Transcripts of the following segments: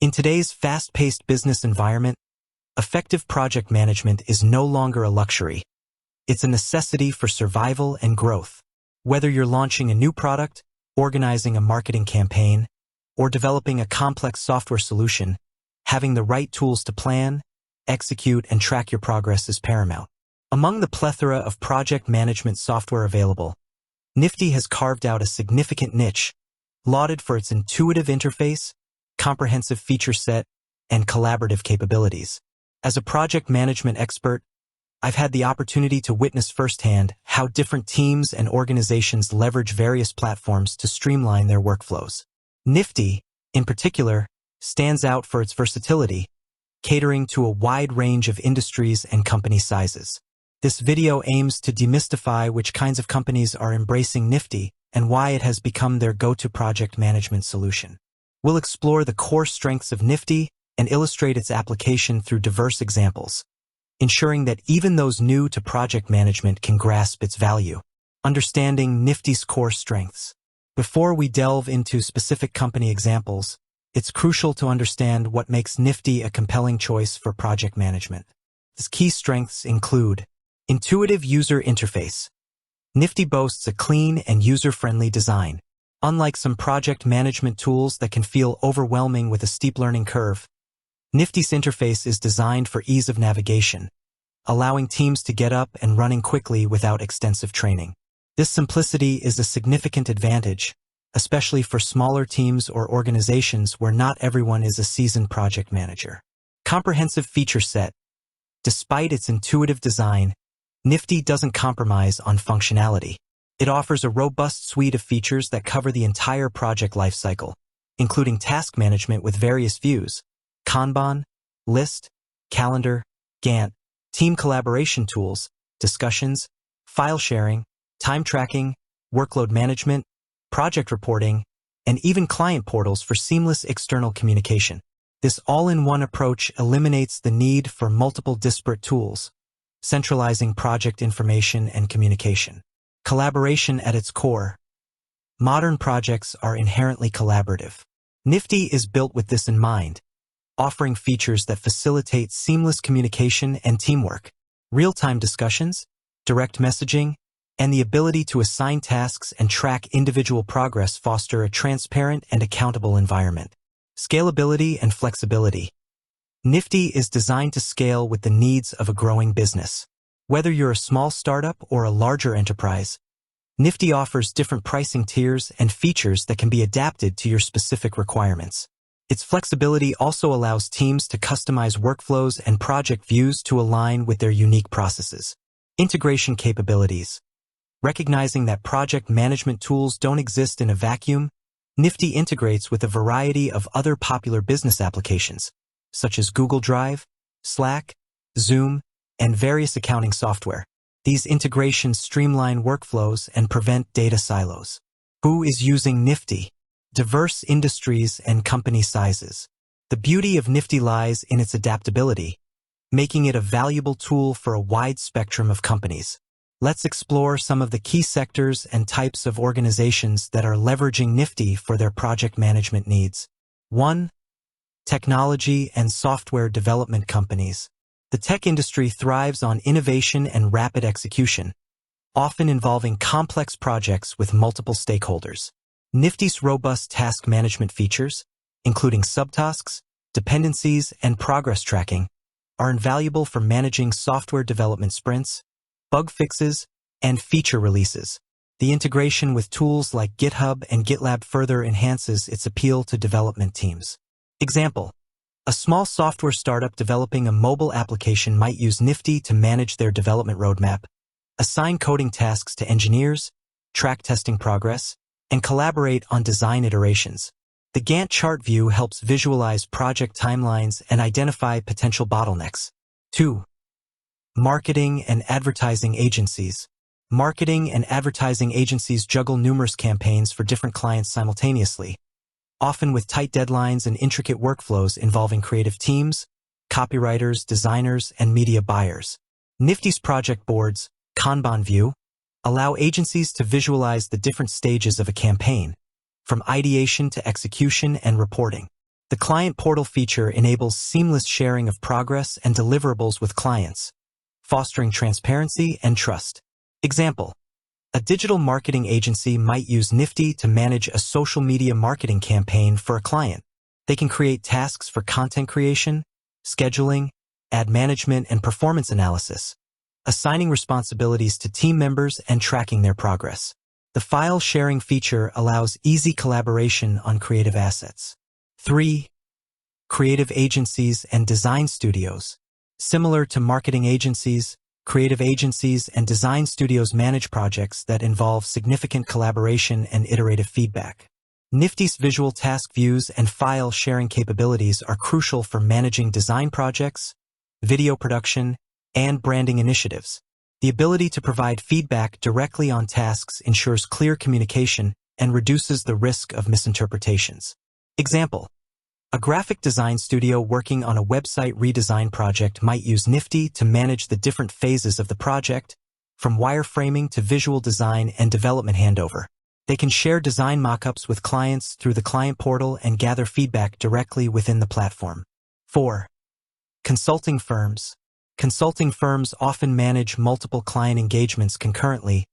In today's fast-paced business environment, effective project management is no longer a luxury. It's a necessity for survival and growth. Whether you're launching a new product, organizing a marketing campaign, or developing a complex software solution, having the right tools to plan, execute, and track your progress is paramount. Among the plethora of project management software available, Nifty has carved out a significant niche, lauded for its intuitive interface, comprehensive feature set, and collaborative capabilities. As a project management expert, I've had the opportunity to witness firsthand how different teams and organizations leverage various platforms to streamline their workflows. Nifty, in particular, stands out for its versatility, catering to a wide range of industries and company sizes. This video aims to demystify which kinds of companies are embracing Nifty and why it has become their go-to project management solution. We'll explore the core strengths of Nifty and illustrate its application through diverse examples, ensuring that even those new to project management can grasp its value. Understanding Nifty's core strengths. Before we delve into specific company examples, it's crucial to understand what makes Nifty a compelling choice for project management. Its key strengths include intuitive user interface. Nifty boasts a clean and user-friendly design. Unlike some project management tools that can feel overwhelming with a steep learning curve, Nifty's interface is designed for ease of navigation, allowing teams to get up and running quickly without extensive training. This simplicity is a significant advantage, especially for smaller teams or organizations where not everyone is a seasoned project manager. Comprehensive feature set. Despite its intuitive design, Nifty doesn't compromise on functionality. It offers a robust suite of features that cover the entire project lifecycle, including task management with various views, Kanban, list, calendar, Gantt, team collaboration tools, discussions, file sharing, time tracking, workload management, project reporting, and even client portals for seamless external communication. This all-in-one approach eliminates the need for multiple disparate tools, centralizing project information and communication. Collaboration at its core. Modern projects are inherently collaborative. Nifty is built with this in mind, offering features that facilitate seamless communication and teamwork. Real-time discussions, direct messaging, and the ability to assign tasks and track individual progress foster a transparent and accountable environment. Scalability and flexibility. Nifty is designed to scale with the needs of a growing business. Whether you're a small startup or a larger enterprise, Nifty offers different pricing tiers and features that can be adapted to your specific requirements. Its flexibility also allows teams to customize workflows and project views to align with their unique processes. Integration capabilities. Recognizing that project management tools don't exist in a vacuum, Nifty integrates with a variety of other popular business applications, such as Google Drive, Slack, Zoom, and various accounting software. These integrations streamline workflows and prevent data silos. Who is using Nifty? Diverse industries and company sizes. The beauty of Nifty lies in its adaptability, making it a valuable tool for a wide spectrum of companies. Let's explore some of the key sectors and types of organizations that are leveraging Nifty for their project management needs. 1. Technology and software development companies. The tech industry thrives on innovation and rapid execution, often involving complex projects with multiple stakeholders. Nifty's robust task management features, including subtasks, dependencies, and progress tracking, are invaluable for managing software development sprints, bug fixes, and feature releases. The integration with tools like GitHub and GitLab further enhances its appeal to development teams. Example: a small software startup developing a mobile application might use Nifty to manage their development roadmap, assign coding tasks to engineers, track testing progress, and collaborate on design iterations. The Gantt chart view helps visualize project timelines and identify potential bottlenecks. 2. Marketing and advertising agencies. Marketing and advertising agencies juggle numerous campaigns for different clients simultaneously, often with tight deadlines and intricate workflows involving creative teams, copywriters, designers, and media buyers. Nifty's project boards, Kanban view, allow agencies to visualize the different stages of a campaign, from ideation to execution and reporting. The client portal feature enables seamless sharing of progress and deliverables with clients, fostering transparency and trust. Example: a digital marketing agency might use Nifty to manage a social media marketing campaign for a client. They can create tasks for content creation, scheduling, ad management, and performance analysis, assigning responsibilities to team members and tracking their progress. The file sharing feature allows easy collaboration on creative assets. 3. Creative agencies and design studios. Similar to marketing agencies, creative agencies and design studios manage projects that involve significant collaboration and iterative feedback. Nifty's visual task views and file sharing capabilities are crucial for managing design projects, video production, and branding initiatives. The ability to provide feedback directly on tasks ensures clear communication and reduces the risk of misinterpretations. Example: a graphic design studio working on a website redesign project might use Nifty to manage the different phases of the project, from wireframing to visual design and development handover. They can share design mockups with clients through the client portal and gather feedback directly within the platform. 4. Consulting firms. Consulting firms often manage multiple client engagements concurrently,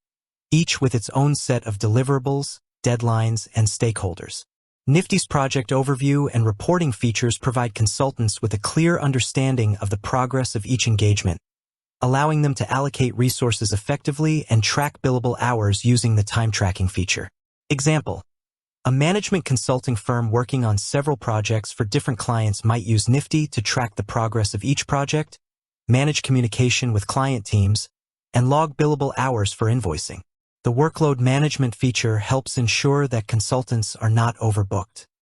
each with its own set of deliverables, deadlines, and stakeholders. Nifty's project overview and reporting features provide consultants with a clear understanding of the progress of each engagement, allowing them to allocate resources effectively and track billable hours using the time tracking feature. Example: a management consulting firm working on several projects for different clients might use Nifty to track the progress of each project, manage communication with client teams, and log billable hours for invoicing. The workload management feature helps ensure that consultants are not overbooked.